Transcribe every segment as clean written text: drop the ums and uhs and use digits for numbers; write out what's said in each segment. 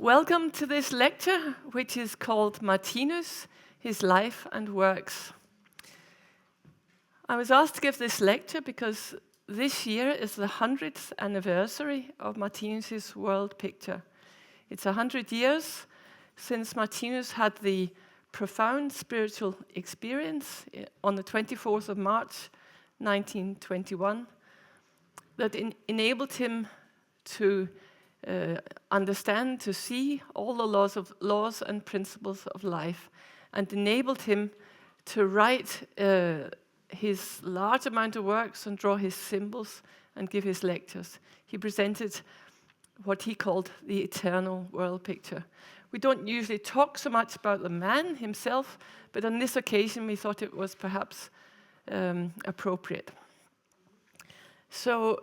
Welcome to this lecture, which is called Martinus, His Life and Works. I was asked to give this lecture because this year is the 100th anniversary of Martinus' world picture. It's 100 years since Martinus had the profound spiritual experience on the 24th of March, 1921, that enabled him to understand, to see all the laws and principles of life, and enabled him to write his large amount of works and draw his symbols and give his lectures. He presented what he called the eternal world picture. We don't usually talk so much about the man himself, but on this occasion we thought it was perhaps appropriate. So,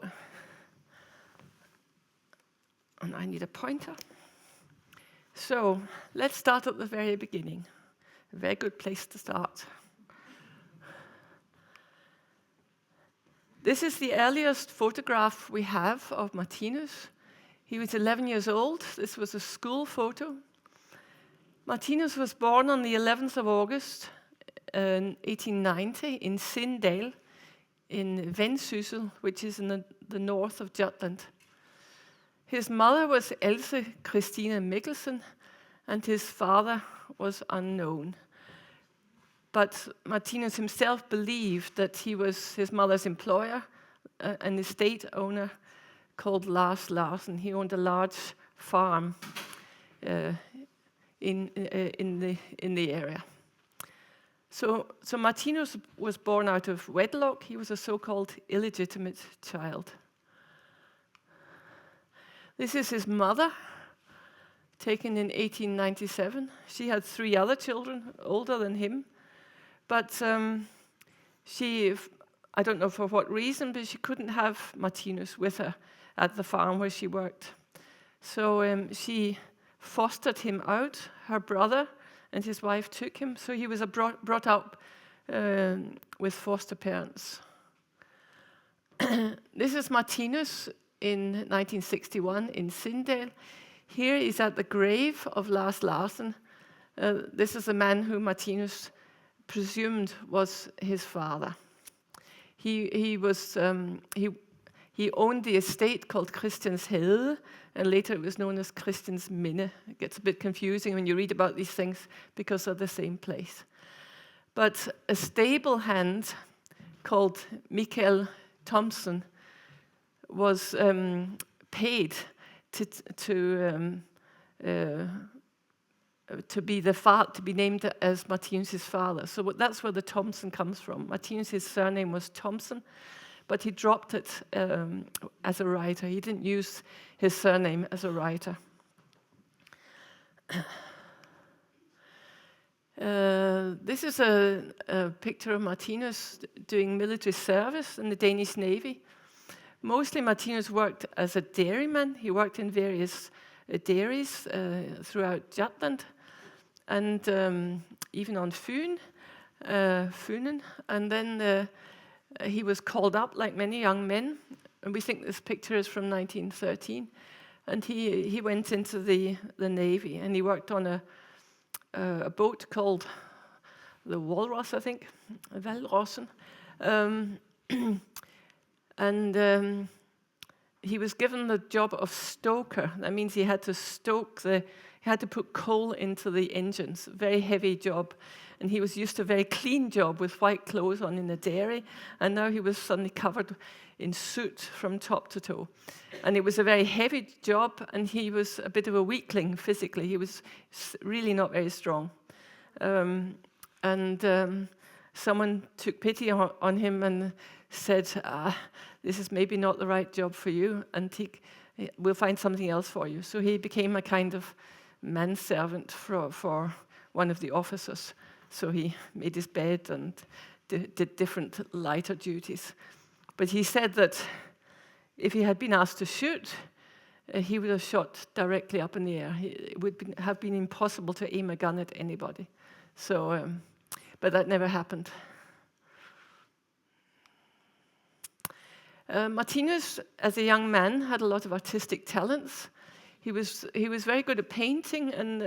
and I need a pointer. So, let's start at the very beginning. A very good place to start. This is the earliest photograph we have of Martinus. He was 11 years old. This was a school photo. Martinus was born on the 11th of August, 1890, in Sindal, in Vendsyssel, which is in the north of Jutland. His mother was Else Christina Mikkelsen, and his father was unknown. But Martinus himself believed that he was his mother's employer, an estate owner called Lars Larsen. He owned a large farm in the area. So Martinus was born out of wedlock. He was a so-called illegitimate child. This is his mother, taken in 1897. She had 3 other children, older than him. But she, I don't know for what reason, but she couldn't have Martinus with her at the farm where she worked. So she fostered him out. Her brother and his wife took him, so he was brought up with foster parents. This is Martinus in 1961 in Sindal. Here he's at the grave of Lars Larsen. This is a man who Martinus presumed was his father. He owned the estate called Christianshede, and later it was known as Christiansminde. It gets a bit confusing when you read about these things because they're the same place. But a stable hand called Michael Thomsen was paid to be named as Martinus' father. So that's where the Thomsen comes from. Martinus' surname was Thomsen, but he dropped it as a writer. He didn't use his surname as a writer. This is a picture of Martinus doing military service in the Danish Navy. Mostly Martinus worked as a dairyman. He worked in various dairies throughout Jutland, and even on Funen. And then he was called up like many young men, and we think this picture is from 1913. And he went into the Navy, and he worked on a boat called the Walrus, I think, Valrossen. And he was given the job of stoker. That means he had to he had to put coal into the engines. Very heavy job. And he was used to a very clean job with white clothes on in a dairy. And now he was suddenly covered in soot from top to toe. And it was a very heavy job, and he was a bit of a weakling physically. He was really not very strong. Someone took pity on him and said, this is maybe not the right job for you, and we'll find something else for you. So he became a kind of manservant for one of the officers. So he made his bed and did different lighter duties. But he said that if he had been asked to shoot, he would have shot directly up in the air. It would have been impossible to aim a gun at anybody. So, but that never happened. Martinus, as a young man, had a lot of artistic talents. he was very good at painting, and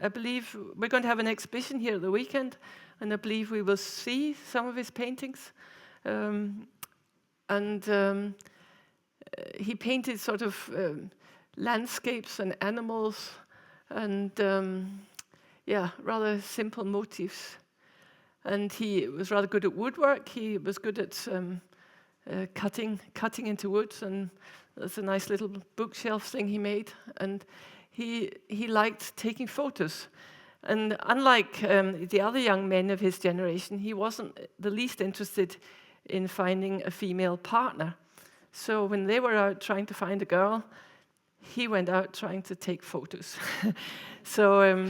I believe we're going to have an exhibition here at the weekend, and I believe we will see some of his paintings. He painted sort of landscapes and animals, and rather simple motifs. And he was rather good at woodwork. He was good at cutting into wood, and there's a nice little bookshelf thing he made. And he liked taking photos. And unlike the other young men of his generation, he wasn't the least interested in finding a female partner. So when they were out trying to find a girl, he went out trying to take photos. So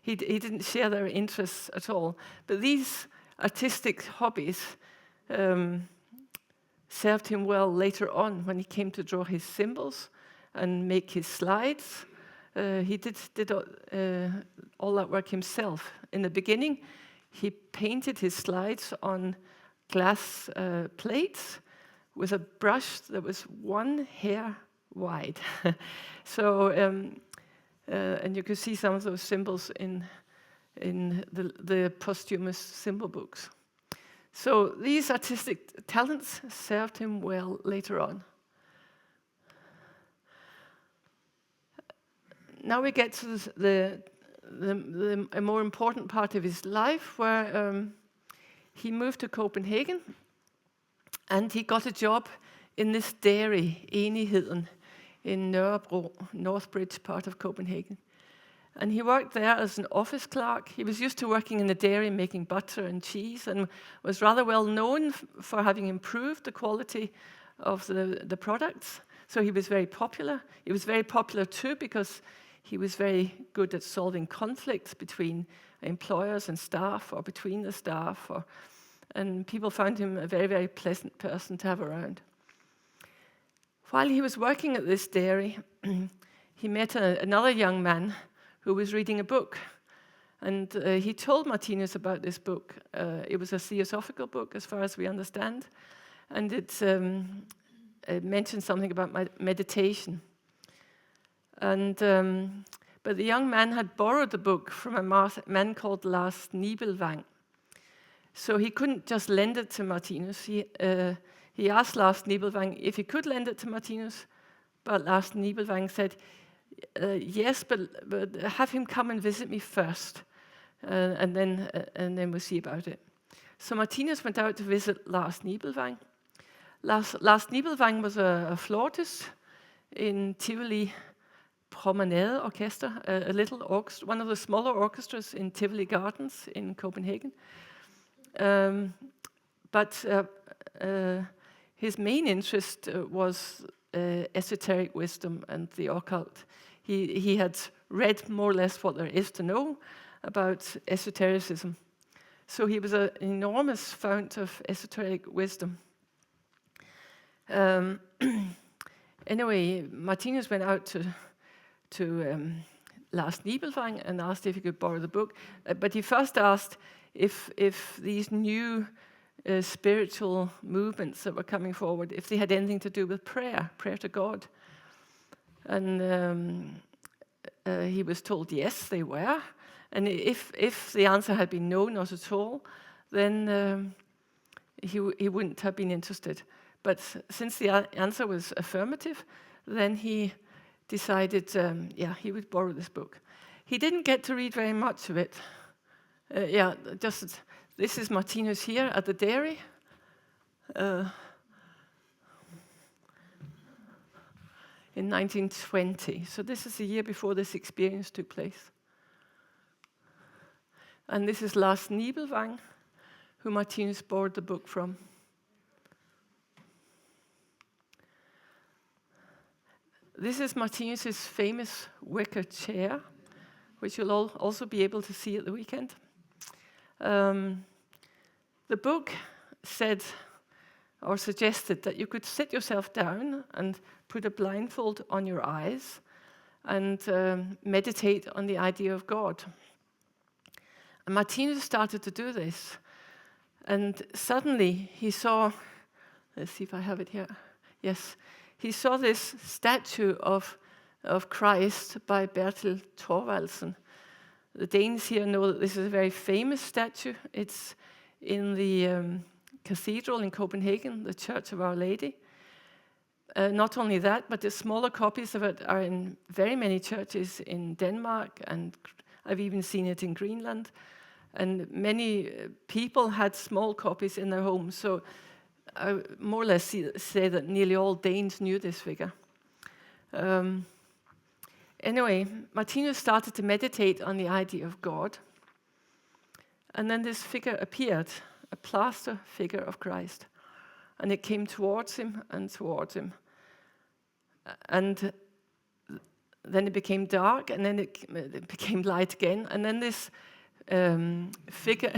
he didn't share their interests at all. But these artistic hobbies served him well later on when he came to draw his symbols and make his slides. He did all that work himself. In the beginning, he painted his slides on glass plates with a brush that was 1 hair wide. So, and you can see some of those symbols in the posthumous symbol books. So these artistic talents served him well later on. Now we get to a more important part of his life, where he moved to Copenhagen, and he got a job in this dairy, Enigheden, in Nørrebro, Northbridge part of Copenhagen. And he worked there as an office clerk. He was used to working in the dairy, making butter and cheese, and was rather well known for having improved the quality of the products. So he was very popular. He was very popular too because he was very good at solving conflicts between employers and staff, or between the staff, and people found him a very, very pleasant person to have around. While he was working at this dairy, he met another young man who was reading a book. And he told Martinus about this book. It was a theosophical book, as far as we understand. And it mentioned something about meditation. And but the young man had borrowed the book from a man called Lars Nibelvang. So he couldn't just lend it to Martinus. He asked Lars Nibelvang if he could lend it to Martinus, but Lars Nibelvang said, yes, but have him come and visit me first, and then we'll see about it. So Martinus went out to visit Lars Nibelvang. Lars Nibelvang was a flautist in Tivoli Promenade Orchestra, a little orchestra, one of the smaller orchestras in Tivoli Gardens in Copenhagen. But his main interest was esoteric wisdom and the occult. He had read more or less what there is to know about esotericism. So he was an enormous fount of esoteric wisdom. Anyway, Martinus went out to Lars Nibelvang and asked if he could borrow the book. But he first asked if these new spiritual movements that were coming forward, if they had anything to do with prayer to God. And he was told yes, they were. And if the answer had been no, not at all, then he wouldn't have been interested. But since the answer was affirmative, then he decided, he would borrow this book. He didn't get to read very much of it. This is Martinus here at the dairy. In 1920. So this is the year before this experience took place. And this is Lars Nibelvang, who Martinus borrowed the book from. This is Martinus's famous wicker chair, which you'll also be able to see at the weekend. The book said or suggested that you could sit yourself down and put a blindfold on your eyes and meditate on the idea of God. And Martinus started to do this. And suddenly he saw, let's see if I have it here. Yes, he saw this statue of of Christ by Bertel Thorvaldsen. The Danes here know that this is a very famous statue. It's in the cathedral in Copenhagen, the Church of Our Lady. Not only that, but the smaller copies of it are in very many churches in Denmark, and I've even seen it in Greenland. And many people had small copies in their homes, so I more or less say that nearly all Danes knew this figure. Anyway, Martinus started to meditate on the idea of God, and then this figure appeared, a plaster figure of Christ, and it came towards him and towards him. And then it became dark, and then it became light again, and then this figure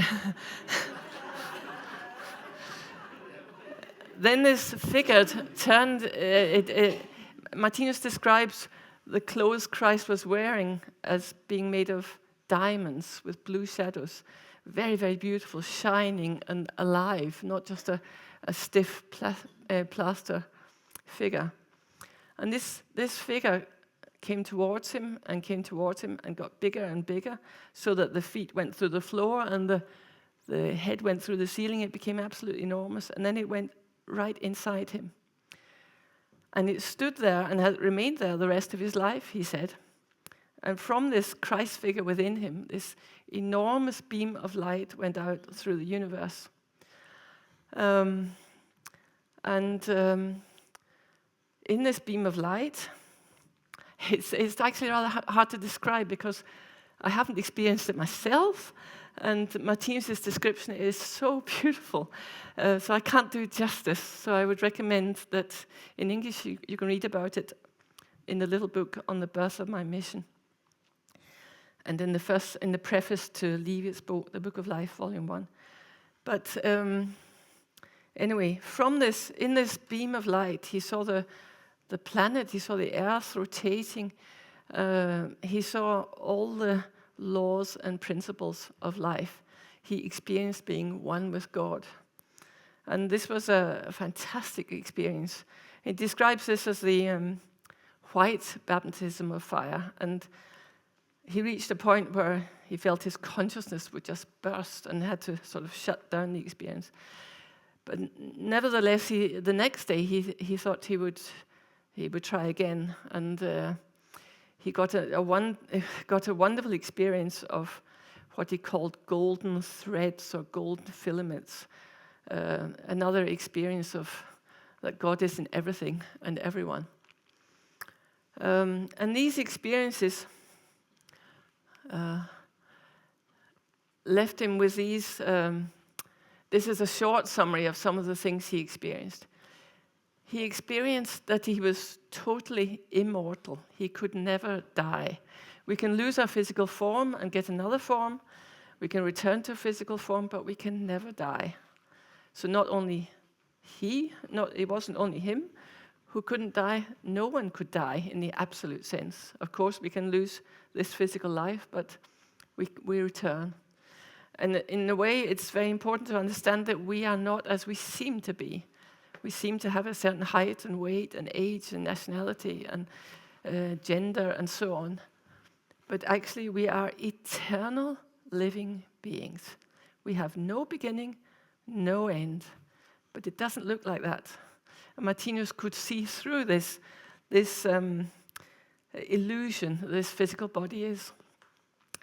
then this figure turned. Martinus describes the clothes Christ was wearing as being made of diamonds with blue shadows, very, very beautiful, shining and alive, not just a stiff plaster figure. And this figure came towards him and got bigger and bigger, so that the feet went through the floor and the head went through the ceiling. It became absolutely enormous, and then it went right inside him. And it stood there and had remained there the rest of his life, he said. And from this Christ figure within him, this enormous beam of light went out through the universe. In this beam of light, it's actually rather hard to describe because I haven't experienced it myself, and Martinus' description is so beautiful, so I can't do it justice. So I would recommend that in English you can read about it in the little book on the birth of my mission, and in the preface to Livi's book, The Book of Life, Volume 1. But anyway, in this beam of light, he saw the planet, he saw the earth rotating, he saw all the laws and principles of life. He experienced being one with God. And this was a fantastic experience. He describes this as the white baptism of fire. And he reached a point where he felt his consciousness would just burst and had to sort of shut down the experience. But nevertheless, the next day he thought he would try again, and he got a wonderful experience of what he called golden threads or golden filaments. Another experience of that God is in everything and everyone. And these experiences left him with these. This is a short summary of some of the things he experienced. He experienced that he was totally immortal. He could never die. We can lose our physical form and get another form. We can return to physical form, but we can never die. So it wasn't only him who couldn't die. No one could die in the absolute sense. Of course, we can lose this physical life, but we return. And in a way, it's very important to understand that we are not as we seem to be. We seem to have a certain height and weight and age and nationality and gender and so on. But actually, we are eternal living beings. We have no beginning, no end. But it doesn't look like that. And Martinus could see through this illusion this physical body is,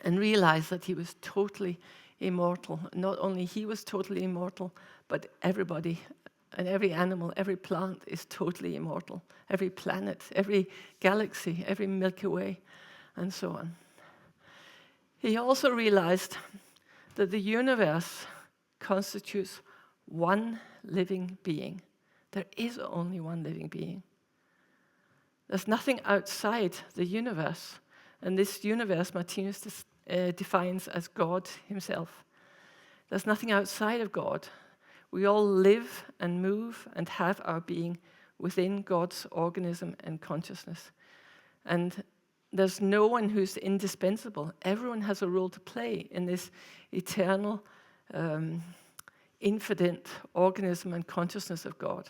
and realize that he was totally immortal. Not only he was totally immortal, but everybody and every animal, every plant is totally immortal. Every planet, every galaxy, every Milky Way, and so on. He also realized that the universe constitutes one living being. There is only one living being. There's nothing outside the universe. And this universe, Martinus defines as God himself. There's nothing outside of God. We all live and move and have our being within God's organism and consciousness. And there's no one who's indispensable. Everyone has a role to play in this eternal, infinite organism and consciousness of God.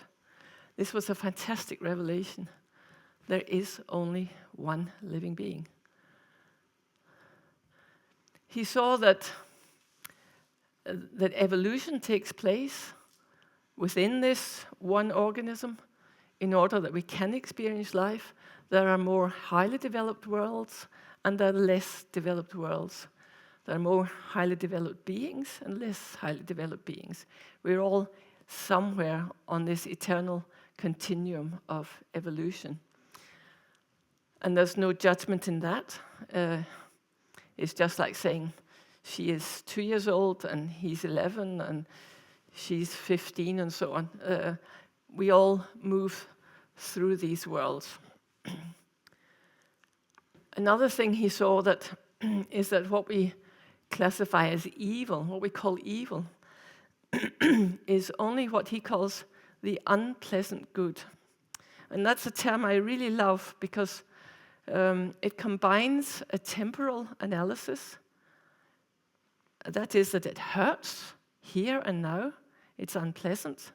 This was a fantastic revelation. there is only one living being. He saw that evolution takes place within this one organism in order that we can experience life. There are more highly developed worlds and there are less developed worlds. There are more highly developed beings and less highly developed beings. We're all somewhere on this eternal continuum of evolution. And there's no judgment in that. It's just like saying she is 2 years old and he's 11 and she's 15 and so on. We all move through these worlds. Another thing he saw that is that what we classify as evil, what we call evil, is only what he calls the unpleasant good. And that's a term I really love because it combines a temporal analysis. That is that it hurts here and now. It's unpleasant.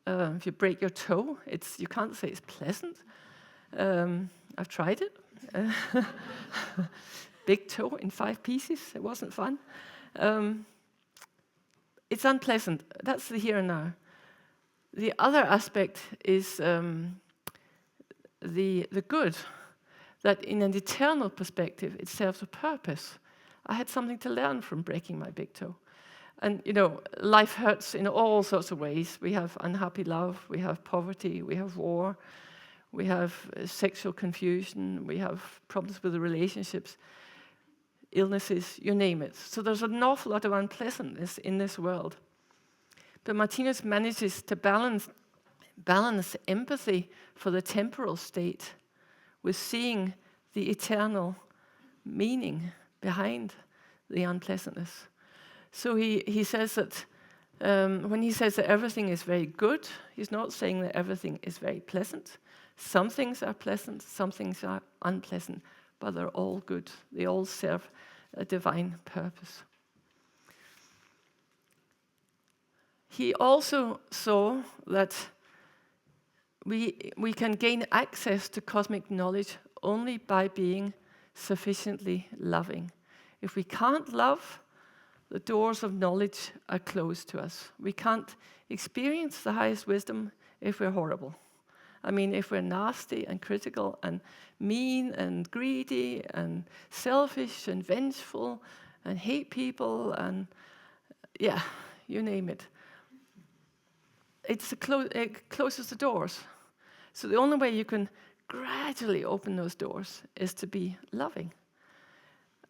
If you break your toe, you can't say it's pleasant. I've tried it. Big toe in 5 pieces. It wasn't fun. It's unpleasant. That's the here and now. The other aspect is the good, that in an eternal perspective, it serves a purpose. I had something to learn from breaking my big toe. And, life hurts in all sorts of ways. We have unhappy love, we have poverty, we have war, we have sexual confusion, we have problems with the relationships, illnesses, you name it. So there's an awful lot of unpleasantness in this world. But Martinus manages to balance empathy for the temporal state with seeing the eternal meaning behind the unpleasantness. So he says that when he says that everything is very good, he's not saying that everything is very pleasant. Some things are pleasant, some things are unpleasant, but they're all good. They all serve a divine purpose. He also saw that we can gain access to cosmic knowledge only by being sufficiently loving. If we can't love, the doors of knowledge are closed to us. We can't experience the highest wisdom if we're horrible. I mean, if we're nasty and critical and mean and greedy and selfish and vengeful and hate people and, you name it. It closes the doors. So the only way you can gradually open those doors is to be loving.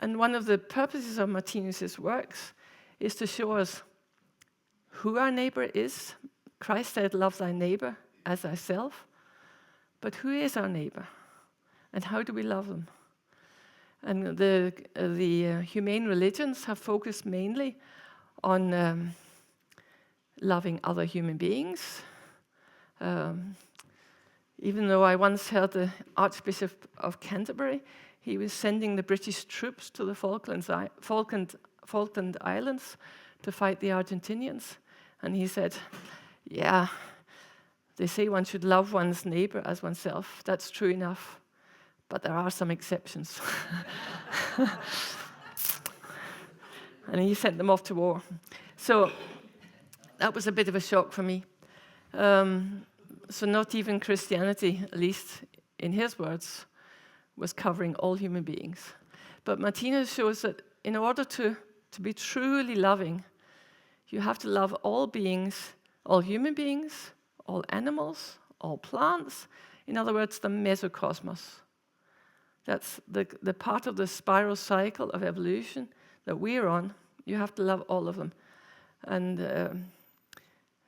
And one of the purposes of Martinus's works is to show us who our neighbor is. Christ said, love thy neighbor as thyself. But who is our neighbor? And how do we love them? And the humane religions have focused mainly on loving other human beings. Even though I once heard the Archbishop of Canterbury, he was sending the British troops to the Falkland Islands to fight the Argentinians. And he said, they say one should love one's neighbor as oneself. That's true enough. But there are some exceptions. And he sent them off to war. So that was a bit of a shock for me. So not even Christianity, at least in his words, was covering all human beings. But Martinus shows that in order to be truly loving, you have to love all beings, all human beings, all animals, all plants. In other words, the mesocosmos. That's the part of the spiral cycle of evolution that we're on. You have to love all of them. And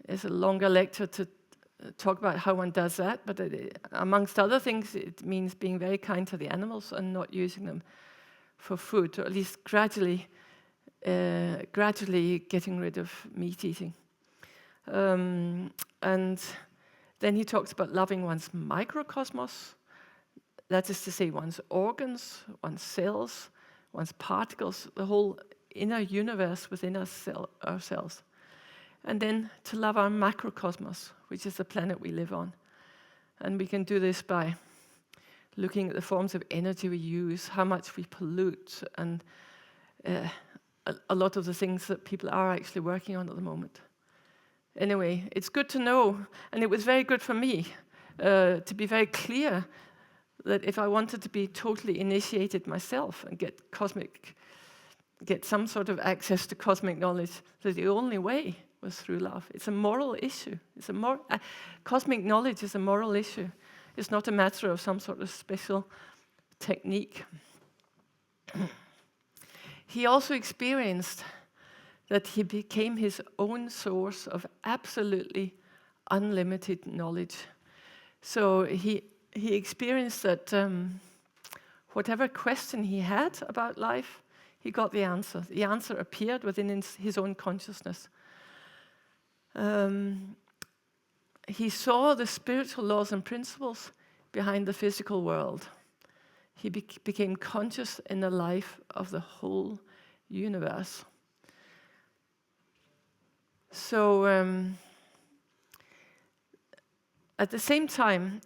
it's a longer lecture to talk about how one does that, but amongst other things, it means being very kind to the animals and not using them for food, or at least gradually getting rid of meat eating. And then he talks about loving one's microcosmos, that is to say one's organs, one's cells, one's particles, the whole inner universe within ourselves. And then to love our macrocosmos, which is the planet we live on. And we can do this by looking at the forms of energy we use, how much we pollute, and a lot of the things that people are actually working on at the moment. Anyway, it's good to know, and it was very good for me to be very clear that if I wanted to be totally initiated myself and get some sort of access to cosmic knowledge, that the only way was through love. It's a moral issue. Cosmic knowledge is a moral issue. It's not a matter of some sort of special technique. He also experienced that he became his own source of absolutely unlimited knowledge. So he experienced that whatever question he had about life, he got the answer. The answer appeared within his own consciousness. He saw the spiritual laws and principles behind the physical world. He became conscious in the life of the whole universe. So, at the same time,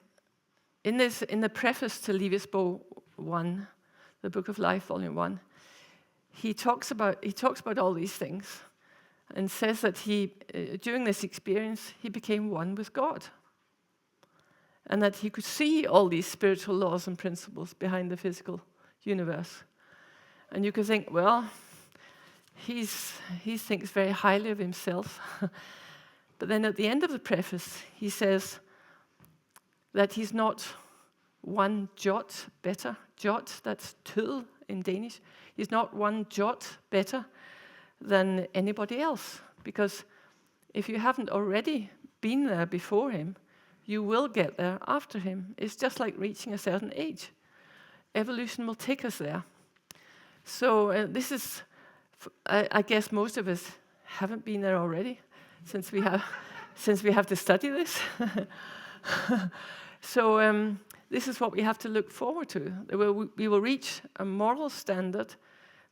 in the preface to Livets 1, the Book of Life, Volume 1, he talks about all these things, and says that during this experience, he became one with God, and that he could see all these spiritual laws and principles behind the physical universe. And you could think, well, he thinks very highly of himself. But then at the end of the preface, he says that he's not one jot better. Jot, that's tull in Danish. He's not one jot better than anybody else. Because if you haven't already been there before him, you will get there after him. It's just like reaching a certain age. Evolution will take us there. So this is, I guess most of us haven't been there already, since we have to study this. So this is what we have to look forward to. We will reach a moral standard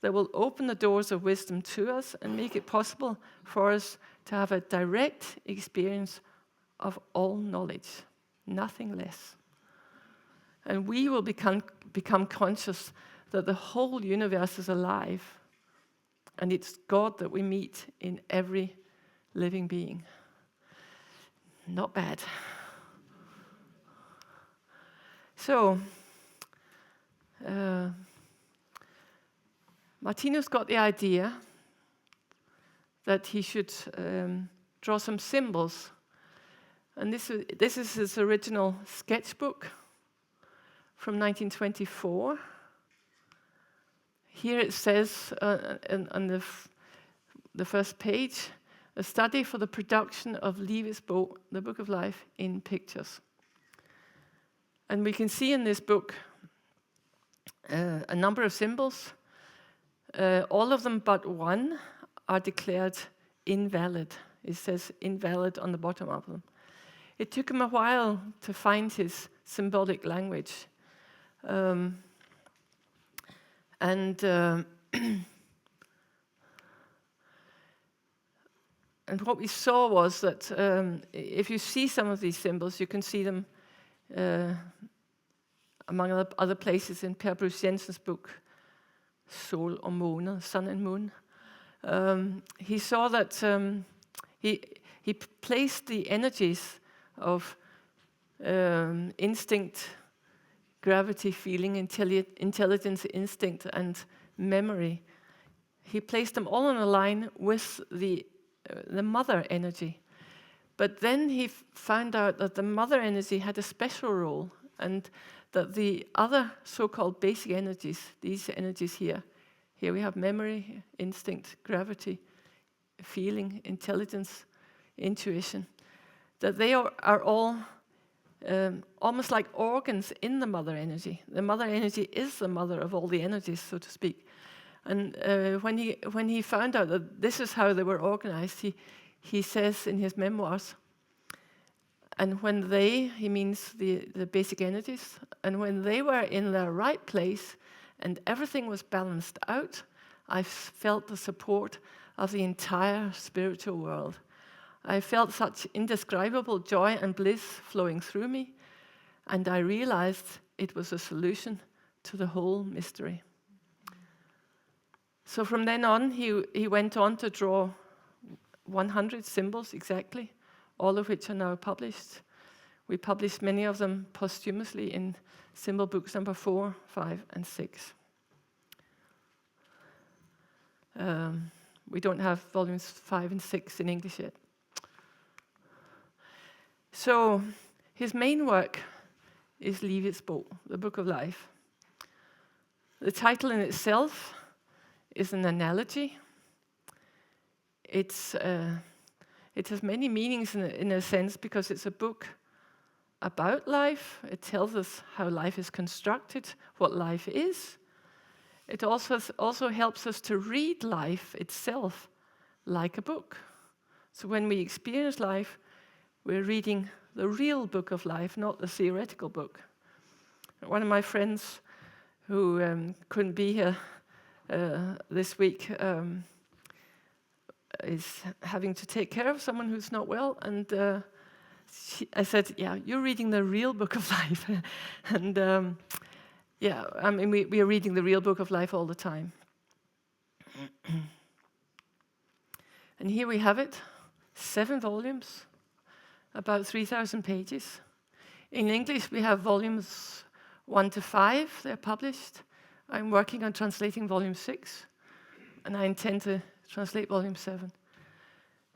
that will open the doors of wisdom to us and make it possible for us to have a direct experience of all knowledge, nothing less. And we will become conscious that the whole universe is alive, and it's God that we meet in every living being. Not bad. So, Martinus got the idea that he should draw some symbols. And this is his original sketchbook from 1924. Here it says on the first page, a study for the production of Livets, the Book of Life, in pictures. And we can see in this book a number of symbols. All of them but one are declared invalid. It says invalid on the bottom of them. It took him a while to find his symbolic language. And what we saw was that if you see some of these symbols, you can see them among other places in Per Bruce Jensen's book, Sol og Måne, Sun and Moon. He saw that he placed the energies of instinct, gravity, feeling, intelligence, instinct, and memory. He placed them all on a line with the mother energy. But then he found out that the mother energy had a special role, and that the other so-called basic energies, these energies here we have memory, instinct, gravity, feeling, intelligence, intuition, that they are all almost like organs in the mother energy. The mother energy is the mother of all the energies, so to speak. And when he found out that this is how they were organized, he says in his memoirs, and when he means the basic energies, and when they were in their right place and everything was balanced out, I felt the support of the entire spiritual world. I felt such indescribable joy and bliss flowing through me, And I realized it was a solution to the whole mystery. So from then on, he went on to draw 100 symbols exactly, all of which are now published. We published many of them posthumously in symbol books number 4, 5, and 6. We don't have volumes 5 and 6 in English yet. So his main work is Livets Bog, the Book of Life. The title in itself is an analogy. It has many meanings in a sense because it's a book about life. It tells us how life is constructed, what life is. It also helps us to read life itself like a book. So when we experience life, we're reading the real book of life, not the theoretical book. One of my friends who couldn't be here this week is having to take care of someone who's not well, and I said, yeah, you're reading the real book of life. And yeah, I mean, we are reading the real book of life all the time. And here we have it, 7 volumes, about 3,000 pages. In English, we have volumes 1 to 5, they're published. I'm working on translating volume 6, and I intend to translate volume 7.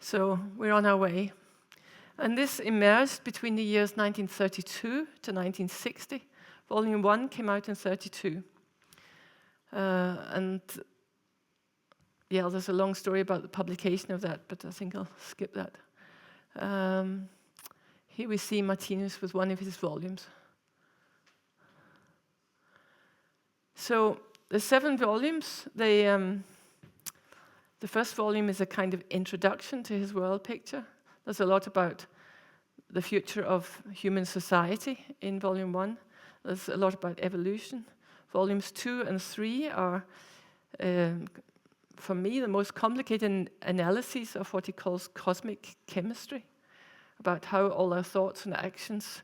So we're on our way. And this immersed between the years 1932 to 1960. Volume 1 came out in 32. And yeah, there's a long story about the publication of that, but I think I'll skip that. Here we see Martinus with one of his volumes. So the 7 volumes, the first volume is a kind of introduction to his world picture. There's a lot about the future of human society in volume 1. There's a lot about evolution. Volumes 2 and 3 are, for me, the most complicated analyses of what he calls cosmic chemistry, about how all our thoughts and actions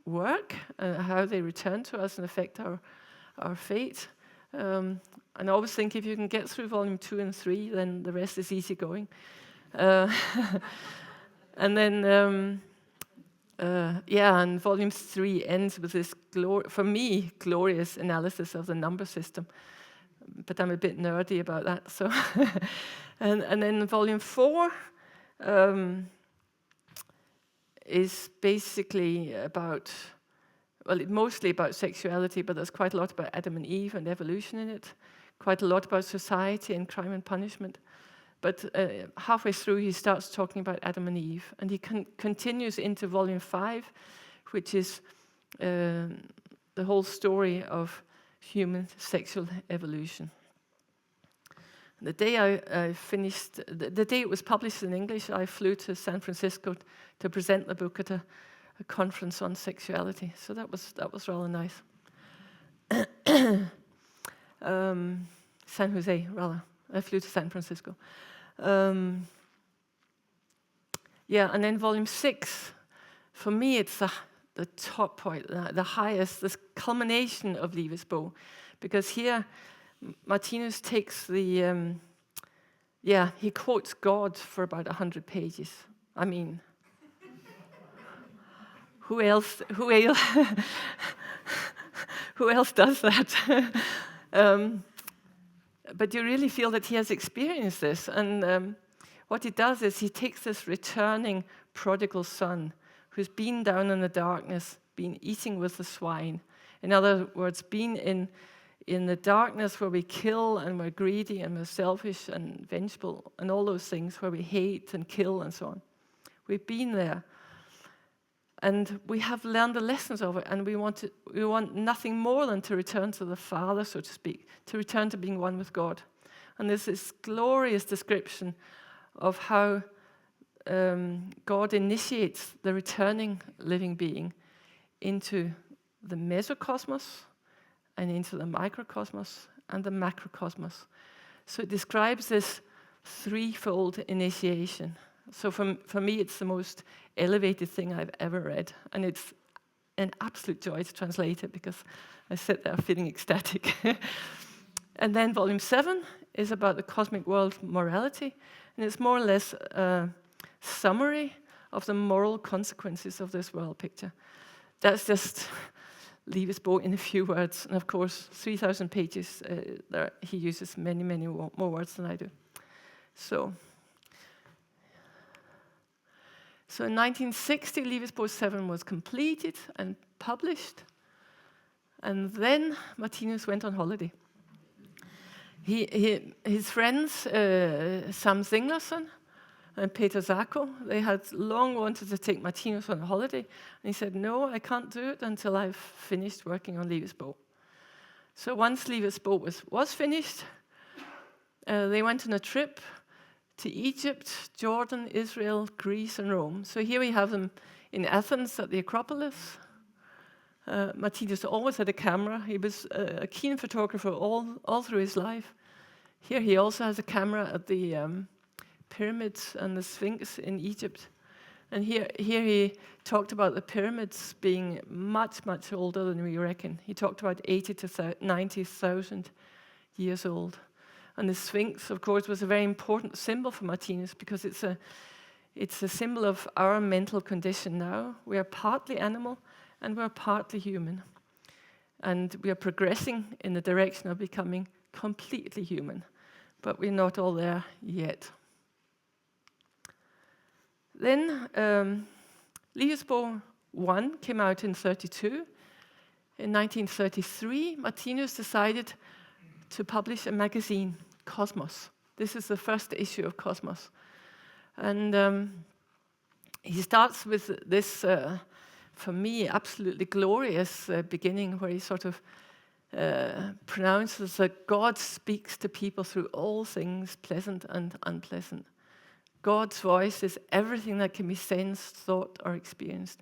work, and how they return to us and affect our fate. And I always think if you can get through volume 2 and 3, then the rest is easy going. And then, and volume 3 ends with this, for me, glorious analysis of the number system. But I'm a bit nerdy about that. So, and then volume 4 is basically about, well, mostly about sexuality, but there's quite a lot about Adam and Eve and evolution in it. Quite a lot about society and crime and punishment. But halfway through, he starts talking about Adam and Eve. And he continues into volume 5, which is the whole story of human sexual evolution. The day I finished, the day it was published in English, I flew to San Francisco to present the book at a conference on sexuality. So that was rather nice. San Jose, rather. I flew to San Francisco. And then volume 6, for me, it's the top point, the highest, this culmination of Livets Bog, because here Martinus takes the, he quotes God for about 100 pages. I mean, who else does that? But you really feel that he has experienced this. And what he does is he takes this returning prodigal son who's been down in the darkness, been eating with the swine. In other words, been in the darkness where we kill and we're greedy and we're selfish and vengeful and all those things, where we hate and kill and so on. We've been there. And we have learned the lessons of it, and we want nothing more than to return to the Father, so to speak, to return to being one with God. And there's this glorious description of how God initiates the returning living being into the mesocosmos and into the microcosmos and the macrocosmos. So it describes this threefold initiation. So for me, it's the most elevated thing I've ever read. And it's an absolute joy to translate it because I sit there feeling ecstatic. And then volume 7 is about the cosmic world morality, and it's more or less a summary of the moral consequences of this world picture. That's just Livesbo in a few words, and of course 3,000 pages, he uses many, many more words than I do. So in 1960, Livesbo 7 was completed and published, and then Martinus went on holiday. His friends, Sam Zinglerson and Peter Zacco, they had long wanted to take Martinus on a holiday, and he said, no, I can't do it until I've finished working on Livesbo. So once Livesbo was finished, they went on a trip to Egypt, Jordan, Israel, Greece, and Rome. So here we have them in Athens at the Acropolis. Martinus always had a camera. He was a keen photographer all through his life. Here he also has a camera at the pyramids and the Sphinx in Egypt. And here he talked about the pyramids being much, much older than we reckon. He talked about 80 to 90,000 years old. And the Sphinx, of course, was a very important symbol for Martinus because it's a symbol of our mental condition now. We are partly animal and we're partly human. And we are progressing in the direction of becoming completely human. But we're not all there yet. Then Livesbo 1 came out in 1932. In 1933, Martinus decided to publish a magazine, Cosmos. This is the first issue of Cosmos. And he starts with this, for me, absolutely glorious beginning where he sort of pronounces that God speaks to people through all things, pleasant and unpleasant. God's voice is everything that can be sensed, thought, or experienced.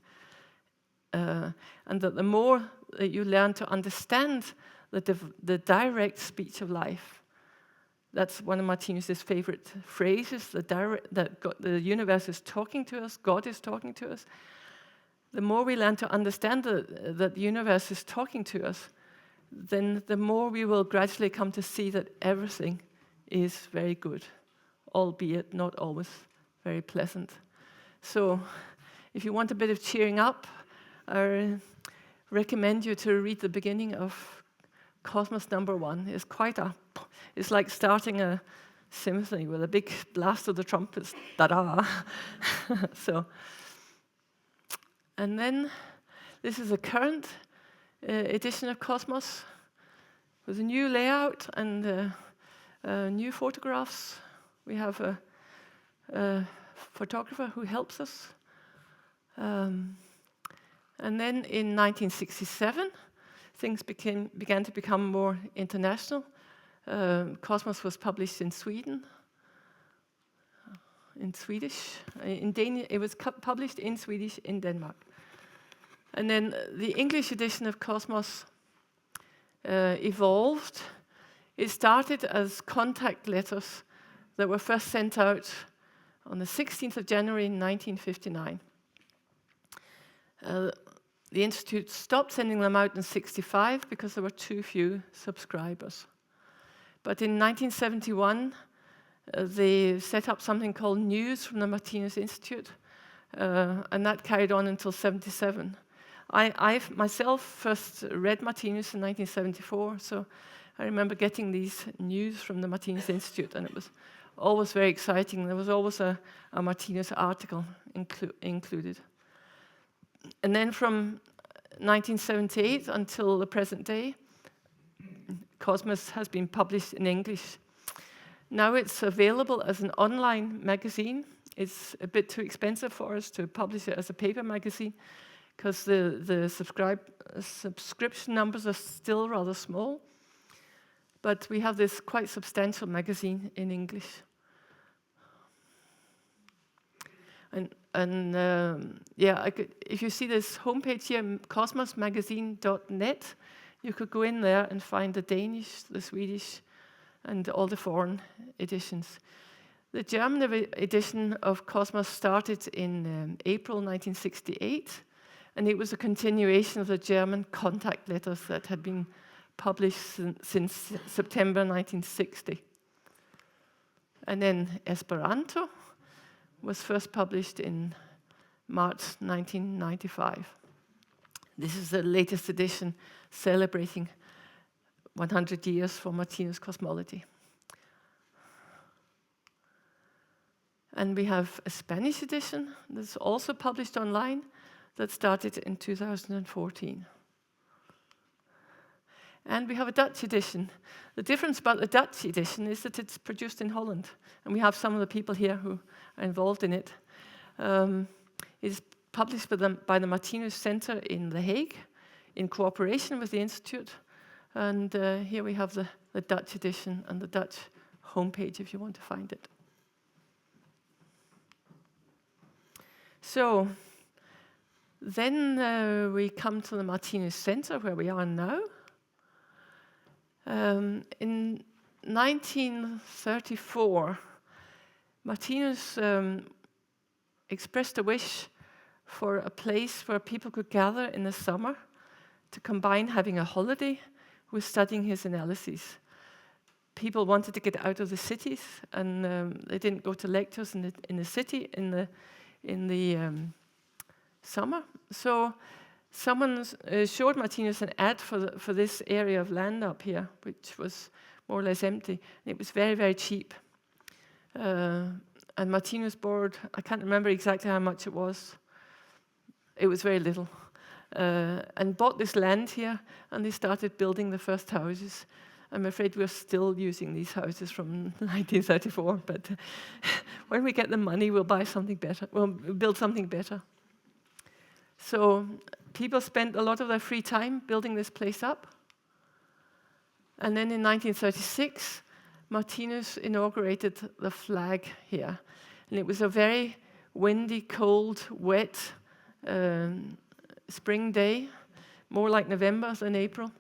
And that the more that you learn to understand the direct speech of life, that's one of Martinus's favorite phrases, that the universe is talking to us, God is talking to us. The more we learn to understand that the universe is talking to us, then the more we will gradually come to see that everything is very good, albeit not always very pleasant. So if you want a bit of cheering up, I recommend you to read the beginning of Cosmos number 1. It's like starting a symphony with a big blast of the trumpets, da-da. So, and then this is a current edition of Cosmos with a new layout and new photographs. We have a photographer who helps us. And then in 1967, things began to become more international. Cosmos was published in Sweden, in Swedish. In Danish, it was published in Swedish in Denmark. And then the English edition of Cosmos evolved. It started as contact letters that were first sent out on the 16th of January 1959. The Institute stopped sending them out in 1965 because there were too few subscribers. But in 1971, they set up something called News from the Martinus Institute, and that carried on until 1977. I myself first read Martinus in 1974, so I remember getting these news from the Martinus Institute, and it was always very exciting. There was always a Martinus article included. And then from 1978 until the present day, Cosmos has been published in English. Now it's available as an online magazine. It's a bit too expensive for us to publish it as a paper magazine because the subscription numbers are still rather small. But we have this quite substantial magazine in English. If you see this homepage here, cosmosmagazine.net, you could go in there and find the Danish, the Swedish, and all the foreign editions. The German edition of Cosmos started in April 1968, And it was a continuation of the German contact letters that had been published since September 1960. And then Esperanto was first published in March 1995. This is the latest edition celebrating 100 years for Martinus cosmology. And we have a Spanish edition that's also published online that started in 2014. And we have a Dutch edition. The difference about the Dutch edition is that it's produced in Holland. And we have some of the people here who are involved in it. It's published by the Martinus Centre in The Hague in cooperation with the Institute. And here we have the Dutch edition and the Dutch homepage if you want to find it. So then we come to the Martinus Centre where we are now. In 1934, Martinus expressed a wish for a place where people could gather in the summer to combine having a holiday with studying his analyses. People wanted to get out of the cities, and they didn't go to lectures in the city in the summer. So someone showed Martinus an ad for this area of land up here, which was more or less empty. And it was very, very cheap. And Martinus borrowed, I can't remember exactly how much it was. It was very little. And bought this land here, and they started building the first houses. I'm afraid we're still using these houses from 1934, but when we get the money, we'll buy something better. We'll build something better. So people spent a lot of their free time building this place up. And then in 1936, Martinus inaugurated the flag here. And it was a very windy, cold, wet spring day, more like November than April.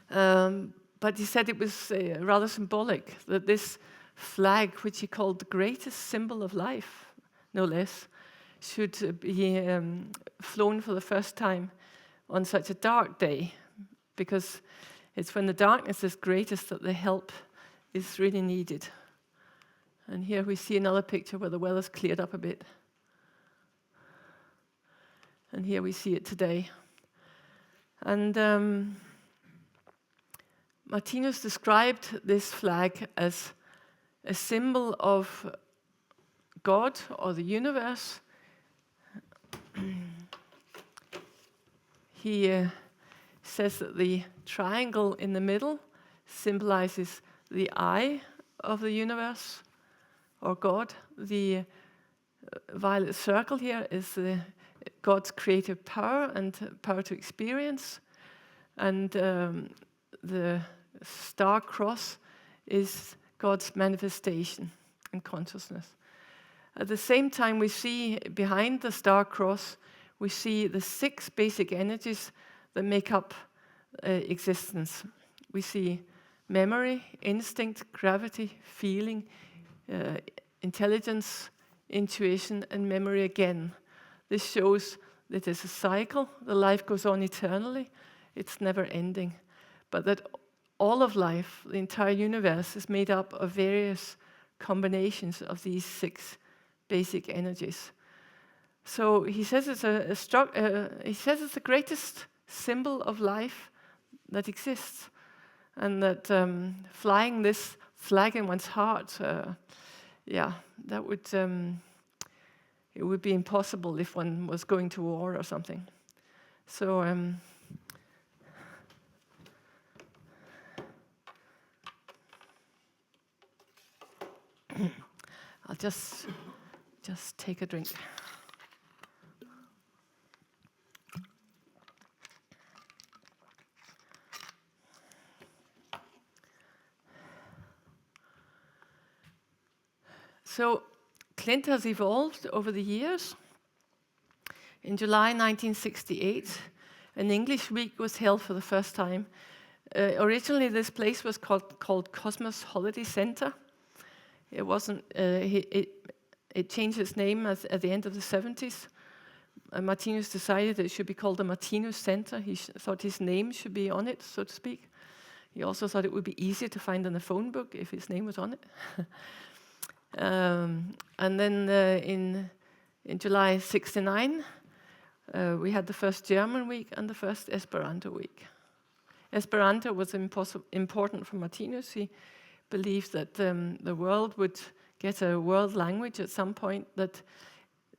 But he said it was rather symbolic that this flag, which he called the greatest symbol of life, no less, should be flown for the first time on such a dark day, because it's when the darkness is greatest that the help is really needed. And here we see another picture where the weather's cleared up a bit. And here we see it today. And Martinus described this flag as a symbol of God or the universe. He says that the triangle in the middle symbolizes the eye of the universe, or God. The violet circle here is God's creative power and power to experience. And the star cross is God's manifestation in consciousness. At the same time, we see behind the star cross, we see the 6 basic energies that make up existence. We see memory, instinct, gravity, feeling, intelligence, intuition, and memory again. This shows that there's a cycle, the life goes on eternally, it's never ending, but that all of life, the entire universe, is made up of various combinations of these 6 basic energies. So he says it's it's the greatest symbol of life that exists, and that flying this flag in one's heart, that would it would be impossible if one was going to war or something. So I'll just take a drink. So Klint has evolved over the years. In July 1968, an English week was held for the first time. Originally, this place was called Cosmos Holiday Centre. It wasn't. It changed its name at the end of the 70s, Martinus decided it should be called the Martinus Centre. He thought his name should be on it, so to speak. He also thought it would be easier to find in the phone book if his name was on it. And then in July '69, we had the first German week and the first Esperanto week. Esperanto was important for Martinus. He believed that the world would get a world language at some point, that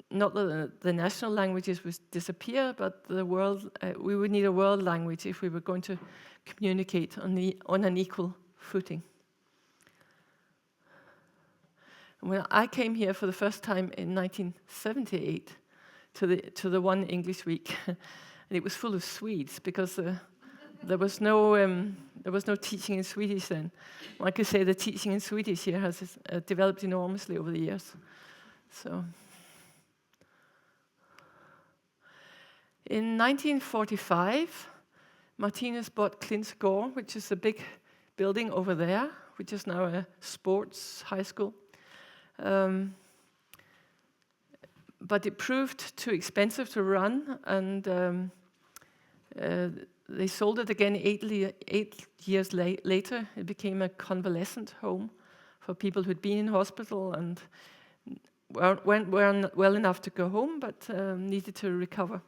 not that the national languages would disappear, but the world, we would need a world language if we were going to communicate on an equal footing. And when I came here for the first time in 1978 to the one English week, and it was full of Swedes because there was no teaching in Swedish then. One could say the teaching in Swedish here has developed enormously over the years. So, in 1945, Martinus bought Klint Gård, which is a big building over there, which is now a sports high school. But it proved too expensive to run, and they sold it again 8 years later. It became a convalescent home for people who'd been in hospital and weren't well enough to go home, but needed to recover,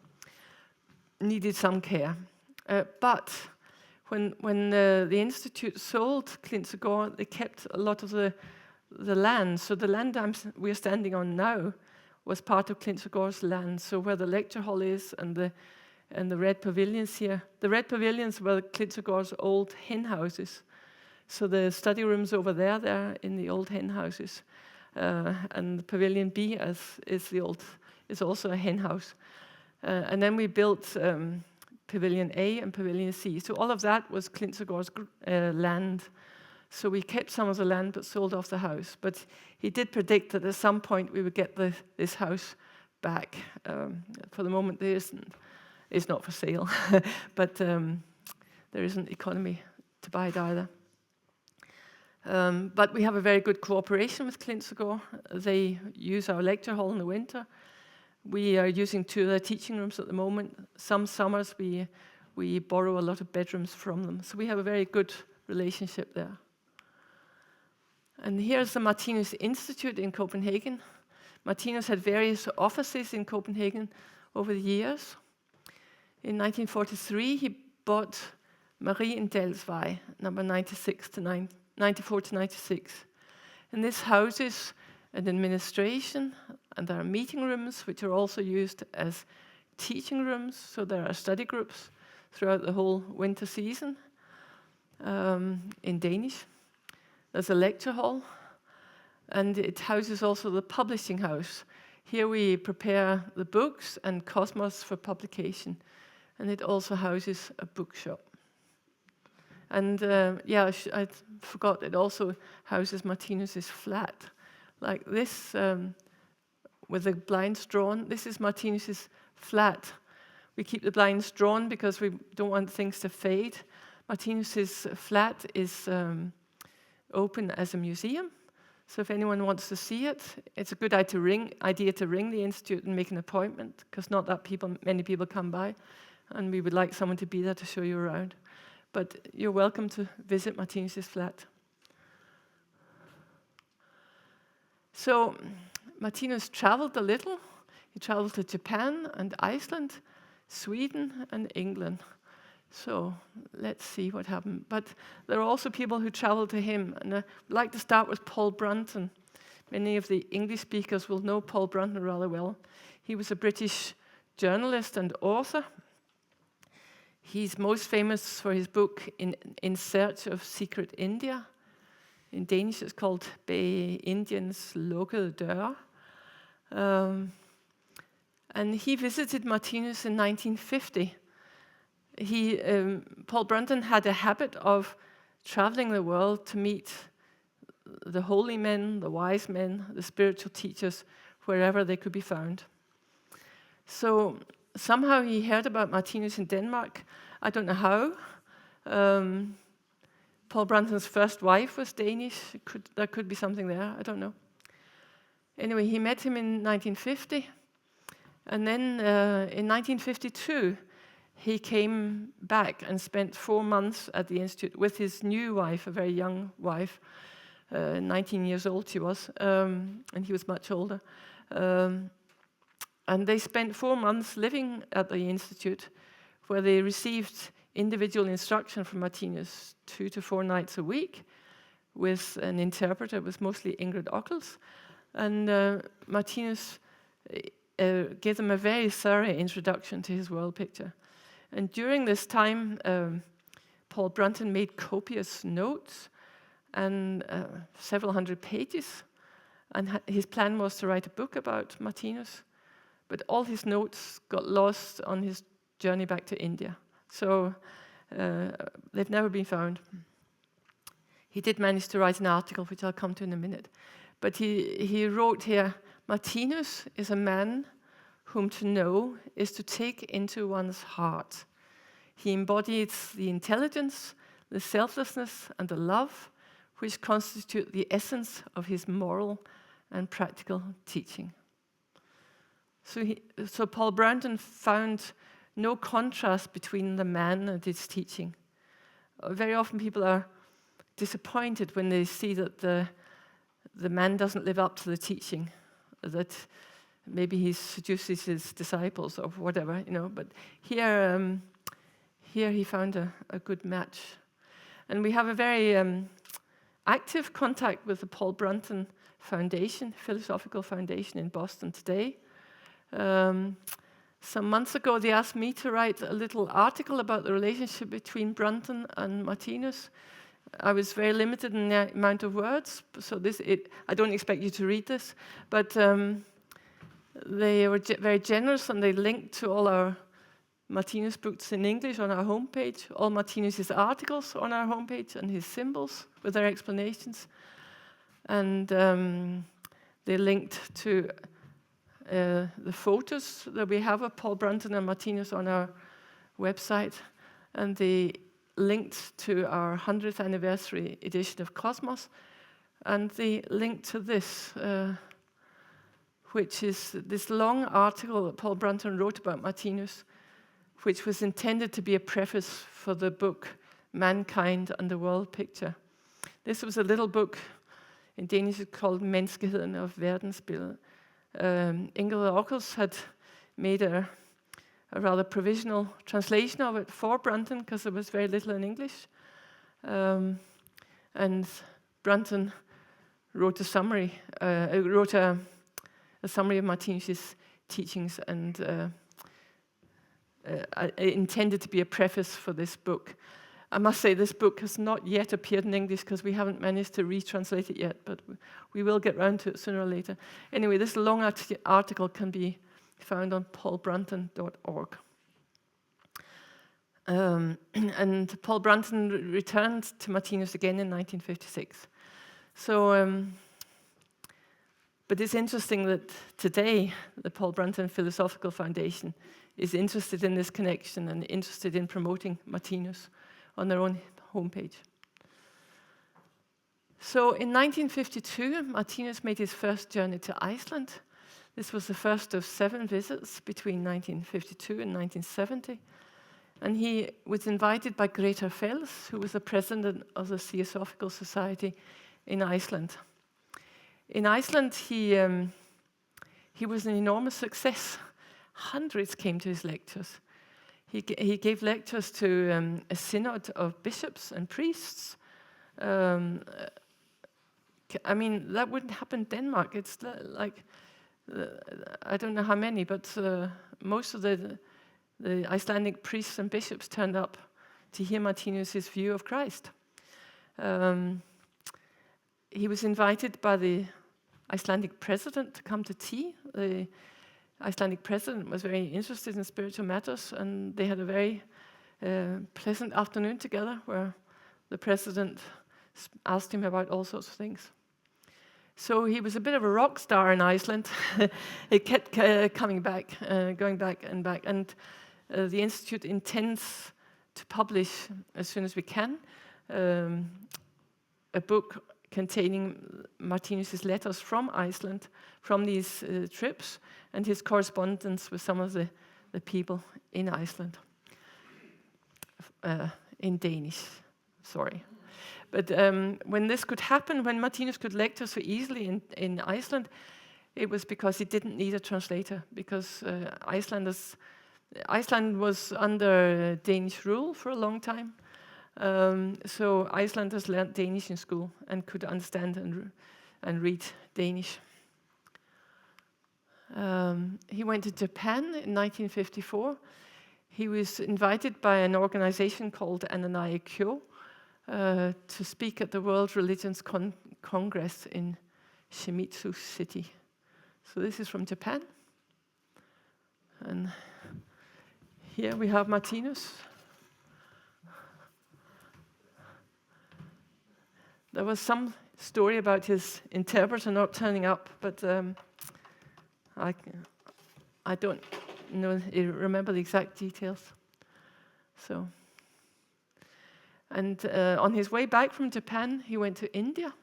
needed some care. But when the institute sold Klint Gård, they kept a lot of the land. So the land we're standing on now was part of Klint Gård's land. So where the lecture hall is and the red pavilions here. The red pavilions were Klint Gård's old hen houses. So the study rooms over there, they're in the old hen houses. And the pavilion B is also a hen house. And then we built pavilion A and pavilion C. So all of that was Klint Gård's land. So we kept some of the land but sold off the house. But he did predict that at some point we would get this house back. For the moment, it's not for sale, but there isn't economy to buy it either. But we have a very good cooperation with Klint Gård. They use our lecture hall in the winter. We are using 2 of their teaching rooms at the moment. Some summers we borrow a lot of bedrooms from them. So we have a very good relationship there. And here's the Martinus Institute in Copenhagen. Martinus had various offices in Copenhagen over the years. In 1943, he bought Mariendalsvej, number 94 to 96. And this houses an administration, and there are meeting rooms, which are also used as teaching rooms. So there are study groups throughout the whole winter season in Danish. There's a lecture hall, and it houses also the publishing house. Here we prepare the books and Cosmos for publication, and it also houses a bookshop. And I forgot, it also houses Martinus's flat, like this, with the blinds drawn. This is Martinus's flat. We keep the blinds drawn because we don't want things to fade. Martinus's flat is open as a museum. So if anyone wants to see it, it's a good idea to ring the institute and make an appointment, because not that many people come by, and we would like someone to be there to show you around. But you're welcome to visit Martinus's flat. So Martinus traveled a little. He traveled to Japan and Iceland, Sweden and England. So let's see what happened. But there are also people who travel to him. And I'd like to start with Paul Brunton. Many of the English speakers will know Paul Brunton rather well. He was a British journalist and author. He's most famous for his book In Search of Secret India. In Danish it's called Bag Indiens lukkede døre. And he visited Martinus in 1950. Paul Brunton had a habit of traveling the world to meet the holy men, the wise men, the spiritual teachers, wherever they could be found. So somehow he heard about Martinus in Denmark. I don't know how. Paul Brunton's first wife was Danish. There could be something there. I don't know. Anyway, he met him in 1950. And then in 1952, he came back and spent 4 months at the Institute with his new wife, a very young wife, 19 years old she was, and he was much older. And they spent 4 months living at the Institute, where they received individual instruction from Martinus 2 to 4 nights a week with an interpreter. It was mostly Ingrid Ockels. And Martinus gave them a very thorough introduction to his world picture. And during this time, Paul Brunton made copious notes and several hundred pages. And his plan was to write a book about Martinus. But all his notes got lost on his journey back to India. So they've never been found. He did manage to write an article, which I'll come to in a minute. But he wrote here, Martinus is a man whom to know is to take into one's heart. He embodies the intelligence, the selflessness, and the love which constitute the essence of his moral and practical teaching. So Paul Brunton found no contrast between the man and his teaching. Very often people are disappointed when they see that the man doesn't live up to the teaching, that maybe he seduces his disciples or whatever, But here he found a good match. And we have a very active contact with the Paul Brunton Foundation, Philosophical Foundation in Boston today. Some months ago, they asked me to write a little article about the relationship between Brunton and Martinus. I was very limited in the amount of words, so I don't expect you to read this, but they were very generous, and they linked to all our Martinus books in English on our homepage, all Martinus's articles on our homepage, and his symbols with their explanations. And they linked to the photos that we have of Paul Brunton and Martinus on our website, and they linked to our 100th anniversary edition of Cosmos, and they linked to this, which is this long article that Paul Brunton wrote about Martinus, which was intended to be a preface for the book Mankind and the World Picture. This was a little book, in Danish it's called Menneskeheden of Verdensbillede. Ingrid Ockels had made a rather provisional translation of it for Brunton, because there was very little in English. And Brunton wrote a summary, a summary of Martinus' teachings, and intended to be a preface for this book. I must say this book has not yet appeared in English because we haven't managed to retranslate it yet, but we will get round to it sooner or later. Anyway, this long article can be found on paulbrunton.org. And Paul Brunton returned to Martinus again in 1956. So, but it's interesting that today the Paul Brunton Philosophical Foundation is interested in this connection and interested in promoting Martinus on their own homepage. So in 1952, Martinus made his first journey to Iceland. This was the first of 7 visits between 1952 and 1970. And he was invited by Greta Fels, who was the president of the Theosophical Society in Iceland. In Iceland, he was an enormous success. Hundreds came to his lectures. He gave lectures to a synod of bishops and priests. I mean, that wouldn't happen in Denmark. It's like, I don't know how many, but most of the Icelandic priests and bishops turned up to hear Martinus' view of Christ. He was invited by the Icelandic president to come to tea. The Icelandic president was very interested in spiritual matters, and they had a very pleasant afternoon together where the president asked him about all sorts of things. So he was a bit of a rock star in Iceland. It kept coming back, going back and back. And the Institute intends to publish, as soon as we can, a book containing Martinus's letters from Iceland, from these trips, and his correspondence with some of the people in Iceland, in Danish, sorry. But when this could happen, when Martinus could lecture so easily in Iceland, it was because he didn't need a translator, because Iceland was under Danish rule for a long time. So Icelanders learned Danish in school and could understand and read Danish. He went to Japan in 1954. He was invited by an organization called Ananae Kyo to speak at the World Religions Congress in Shimizu City. So this is from Japan. And here we have Martinus. There was some story about his interpreter not turning up, but I don't remember the exact details. So, and on his way back from Japan, he went to India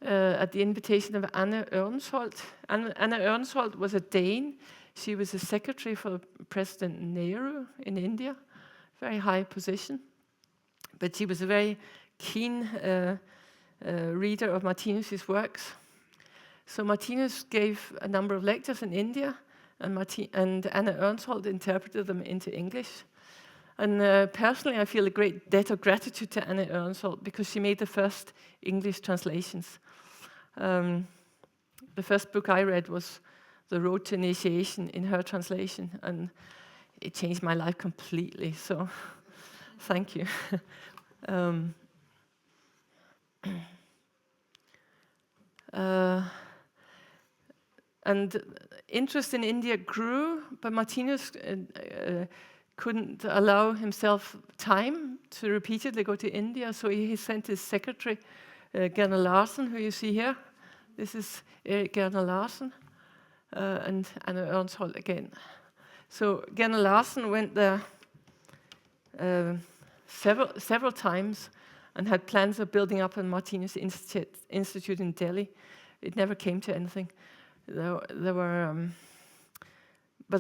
at the invitation of Anne Ørnsholt. Anne Ørnsholt was a Dane. She was a secretary for President Nehru in India, very high position. But she was a very keen reader of Martinus's works. So Martinus gave a number of lectures in India, and Anne Ørnsholt interpreted them into English. And personally, I feel a great debt of gratitude to Anne Ørnsholt because she made the first English translations. The first book I read was The Road to Initiation in her translation, and it changed my life completely, so thank you. And interest in India grew, but Martinus couldn't allow himself time to repeatedly go to India, so he sent his secretary, Gerner Larsen, who you see here. This is Erik Gerner Larsen, and Anne Ørnsholt again. So Gerner Larsen went there several times and had plans of building up a Martinus Institute in Delhi. It never came to anything. But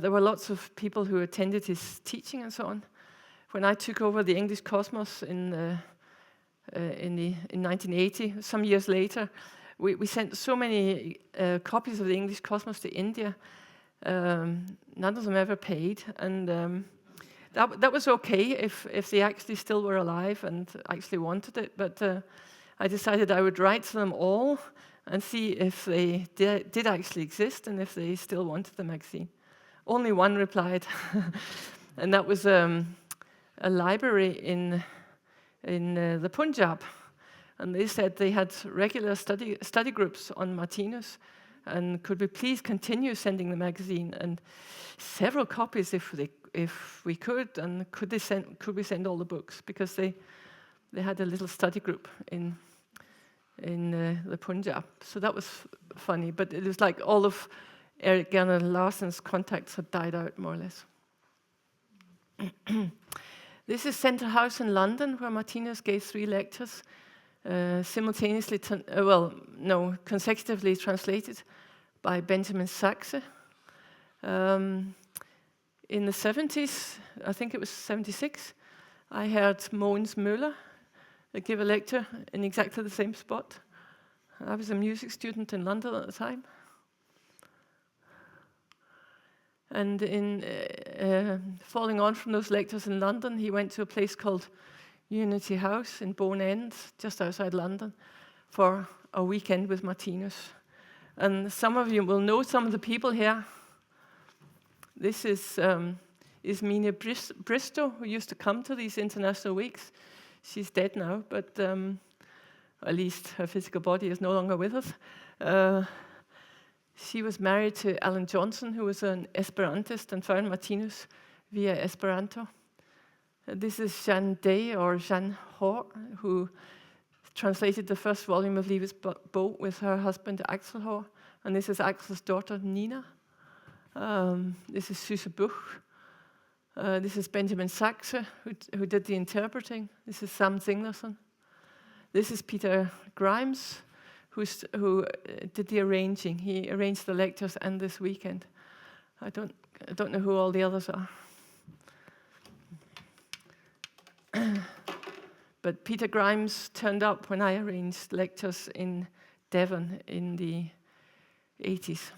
there were lots of people who attended his teaching and so on. When I took over the English Cosmos in 1980, some years later, we sent so many copies of the English Cosmos to India. None of them ever paid, and that was okay if they actually still were alive and actually wanted it. But I decided I would write to them all and see if they did actually exist and if they still wanted the magazine. Only one replied, and that was a library in the Punjab. And they said they had regular study groups on Martinus, and could we please continue sending the magazine, and several copies if we could, and could we send all the books, because they had a little study group in the Punjab. So that was funny, but it was like all of Erik Gerner Larsen's contacts had died out more or less. This is Centre House in London, where Martinus gave 3 lectures, simultaneously, consecutively translated by Benjamin Saxe. In the 70s, I think it was 76, I heard Mogens Møller give a lecture in exactly the same spot. I was a music student in London at the time. And in following on from those lectures in London, he went to a place called Unity House in Bone End, just outside London, for a weekend with Martinus. And some of you will know some of the people here. This is Mina Bristow, who used to come to these international weeks. She's dead now, but at least her physical body is no longer with us. She was married to Alan Johnson, who was an Esperantist and found Martinus via Esperanto. This is Jeanne Day, or Jeanne Hoare, who translated the first volume of Livets Bog with her husband Axel Hoare. And this is Axel's daughter, Nina. This is Susse Buch. This is Benjamin Saxe, who did the interpreting. This is Sam Zinglerson. This is Peter Grimes, who did the arranging. He arranged the lectures and this weekend. I don't know who all the others are. But Peter Grimes turned up when I arranged lectures in Devon in the 80s.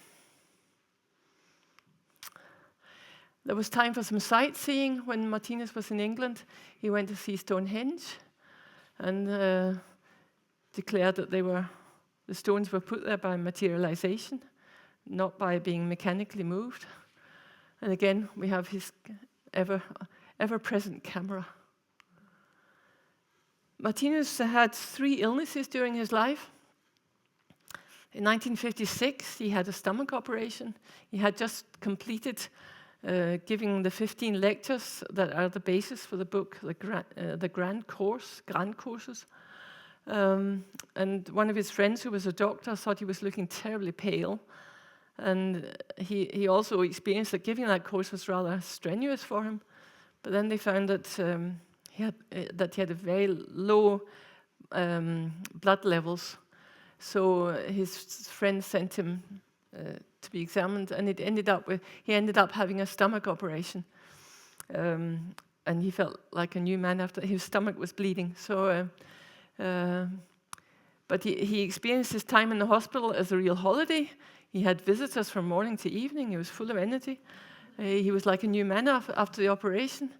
There was time for some sightseeing when Martinus was in England. He went to see Stonehenge and declared that the stones were put there by materialization, not by being mechanically moved. And again, we have his ever-present camera. Martinus had 3 illnesses during his life. In 1956, he had a stomach operation. He had just completed giving the 15 lectures that are the basis for the book, the Grand Courses. And one of his friends who was a doctor thought he was looking terribly pale. And he also experienced that giving that course was rather strenuous for him. But then they found that he had a very low blood levels. So his friend sent him to be examined, and he ended up having a stomach operation. And he felt like a new man after his stomach was bleeding. So, but he experienced his time in the hospital as a real holiday. He had visitors from morning to evening. He was full of energy. He was like a new man after the operation.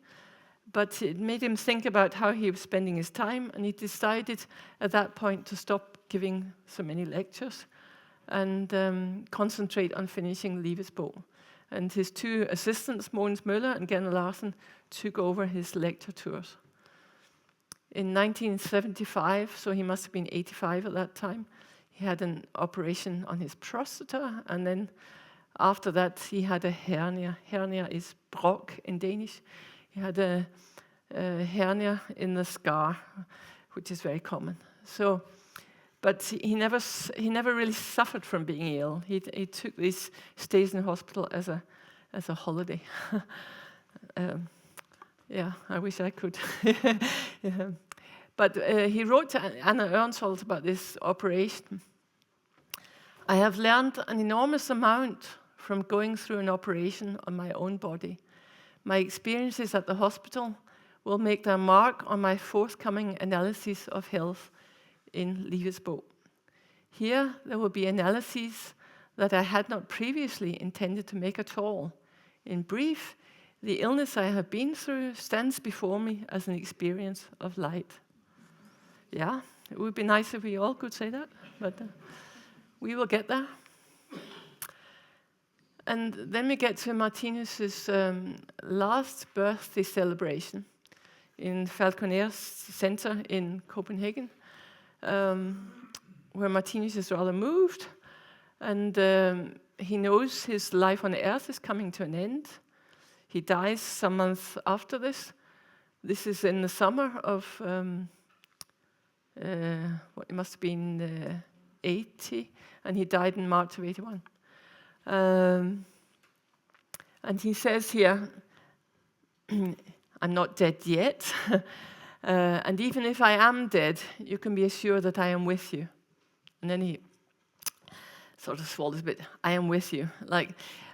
But it made him think about how he was spending his time, and he decided at that point to stop giving so many lectures and concentrate on finishing Livets Bog. And his 2 assistants, Mogens Møller and Genner Larsen, took over his lecture tours. In 1975, so he must have been 85 at that time, he had an operation on his prostata, and then after that he had a hernia. Hernia is brok in Danish. He had a hernia in the scar, which is very common. So, but he never really suffered from being ill. He took these stays in the hospital as a holiday. Yeah, I wish I could. Yeah. But he wrote to Anna Ørnsholt about this operation. I have learned an enormous amount from going through an operation on my own body. My experiences at the hospital will make their mark on my forthcoming analysis of health in Livets Bog. Here, there will be analyses that I had not previously intended to make at all. In brief, the illness I have been through stands before me as an experience of light. Yeah, it would be nice if we all could say that, but we will get there. And then we get to Martinus' last birthday celebration in Falconer's Centre in Copenhagen, where Martinus is rather moved, and he knows his life on earth is coming to an end. He dies some months after this. This is in the summer of, it must have been 80, and he died in March of 81. And he says here, I'm not dead yet, and even if I am dead, you can be assured that I am with you. And then he sort of swallows a bit, I am with you.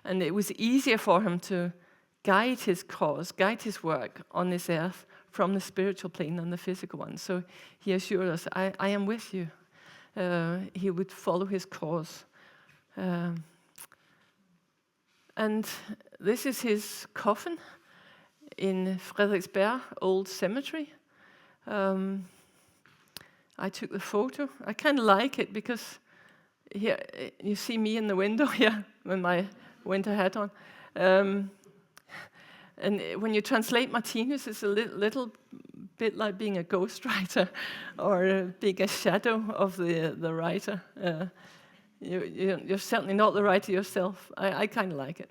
And it was easier for him to guide his cause, guide his work on this earth from the spiritual plane than the physical one. So he assured us, I am with you. He would follow his cause. And this is his coffin in Frederiksberg Old Cemetery. I took the photo. I kind of like it because here you see me in the window here with my winter hat on. And when you translate Martinus, it's a little bit like being a ghostwriter or being a shadow of the writer. You're certainly not the writer yourself. I kind of like it.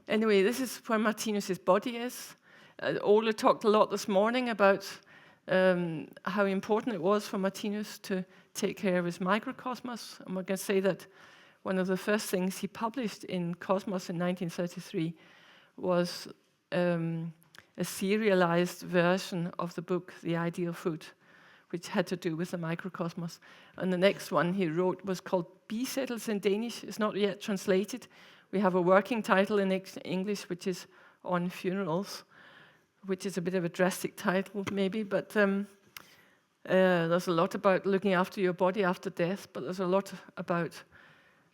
Anyway, this is where Martinus' body is. Ole talked a lot this morning about how important it was for Martinus to take care of his microcosmos. And we're going to say that one of the first things he published in Cosmos in 1933 was a serialized version of the book, The Ideal Food, which had to do with the microcosmos. And the next one he wrote was called Bisættelse in Danish. It's not yet translated. We have a working title in English, which is On Funerals, which is a bit of a drastic title, maybe, but there's a lot about looking after your body after death, but there's a lot about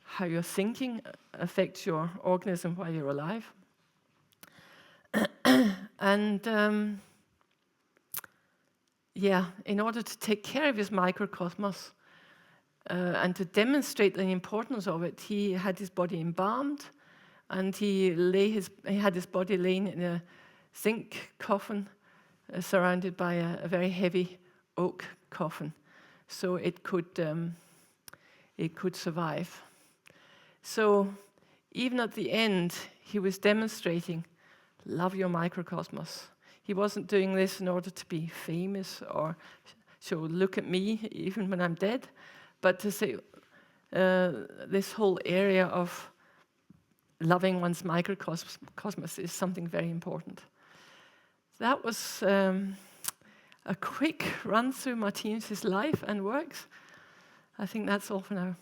how your thinking affects your organism while you're alive. And in order to take care of his microcosmos and to demonstrate the importance of it, he had his body embalmed, and he had his body laying in a zinc coffin surrounded by a very heavy oak coffin, so it could survive. So even at the end, he was demonstrating, love your microcosmos. He wasn't doing this in order to be famous or show, look at me, even when I'm dead, but to say this whole area of loving one's microcosmos is something very important. That was a quick run through Martinus' life and works. I think that's all for now.